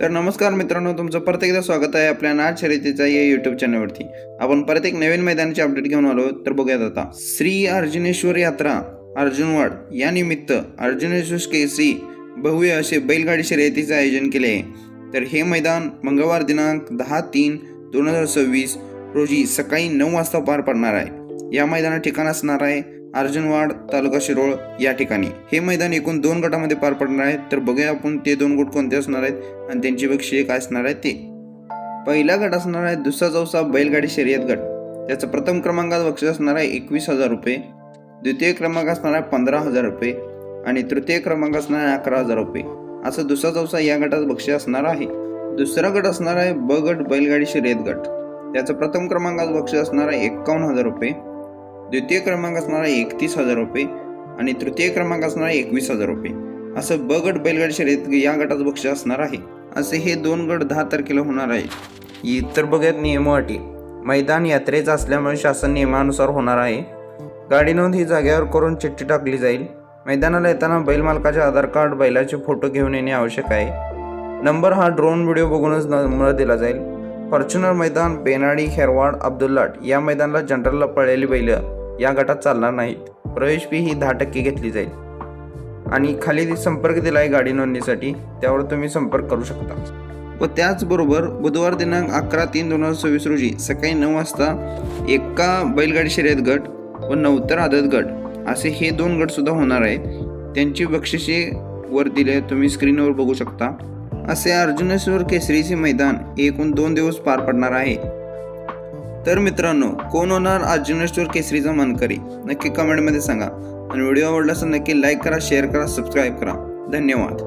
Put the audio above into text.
तर नमस्कार मित्रांनो, तुमचं परत एकदा स्वागत आहे आपल्या नाथ शर्यतीचा या यूट्यूब चॅनलवरती। आपण परत एक नवीन मैदानाची अपडेट घेऊन आलो। तर बघूयात आता श्री अर्जुनेश्वर यात्रा अर्जुनवाड या निमित्त अर्जुनेश्वर केसरी भव्य असे बैलगाडी शर्यतीचे आयोजन केले आहे। तर हे मैदान मंगळवार दिनांक 10/3/2026 रोजी सकाळी 9 वाजता पार पडणार आहे। या मैदानात ठिकाण असणार आहे अर्जुनवाड तालुका शिरोळ या ठिकाणी। हे मैदान एकूण 2 गटामध्ये पार पडणार आहे। तर बघूया आपण ते 2 गट कोणते असणार आहेत आणि त्यांची बक्षिसे काय असणार आहेत ते। पहिला गट असणार आहे दुसरा चौसा बैलगाडी शर्यत गट। त्याचा प्रथम क्रमांकात बक्षीस असणार आहे 21,000 रुपये, द्वितीय क्रमांक असणार आहे 15,000 रुपये आणि तृतीय क्रमांक असणार आहे 11,000 रुपये। असं दुसरा चौसा या गटात बक्षीस असणार आहे। दुसरा गट असणार आहे ब गट बैलगाडी शर्यत गट। त्याचा प्रथम क्रमांकात बक्षीस असणार आहे 51,000 रुपये, द्वितीय क्रमांक असणार आहे 31,000 रुपये आणि तृतीय क्रमांक असणार आहे 21,000 रुपये। असं ब गट बैलगाडी शर्यत या गटात बक्षीस असणार आहे। असे हे 2 गट 10 तारखेला होणार आहे। इतर बघत नियम अटी मैदान यात्रेचं असल्यामुळे शासन नियमानुसार होणार आहे। गाडी नोंद ही जागेवर करून चिठ्ठी टाकली जाईल। मैदानाला येताना बैल मालकाचे आधार कार्ड, बैलाचे फोटो घेऊन येणे आवश्यक आहे। नंबर हा ड्रोन व्हिडिओ बघूनच नंबर दिला जाईल। फॉर्च्युनर मैदान, बेनाडी, खेरवाड, अब्दुल्लाट या मैदानाला जनरलला पळलेली बैल या गटात चालणार नाहीत। प्रवेश फी ही 10% घेतली जाईल आणि खाली संपर्क दिला आहे गाडी नोंदणीसाठी, त्यावर तुम्ही संपर्क करू शकता। व त्याचबरोबर बुधवार दिनांक 11/3/2026 रोजी सकाळी 9 वाजता एका बैलगाडी शर्यत गट व नवतर आदत गट असे हे 2 गट सुद्धा होणार आहेत। त्यांची बक्षिसे वर दिले तुम्ही स्क्रीनवर बघू शकता। असे अर्जुनेश्वर केसरीचे मैदान एकूण 2 दिवस पार पडणार आहे। तर मित्रांनो, कोण होणार अर्जुनेश्वर केसरीचा मानकरी नक्की कमेंटमध्ये सांगा आणि व्हिडिओ आवडला असेल नक्की लाईक करा, शेअर करा, सबस्क्राईब करा। धन्यवाद।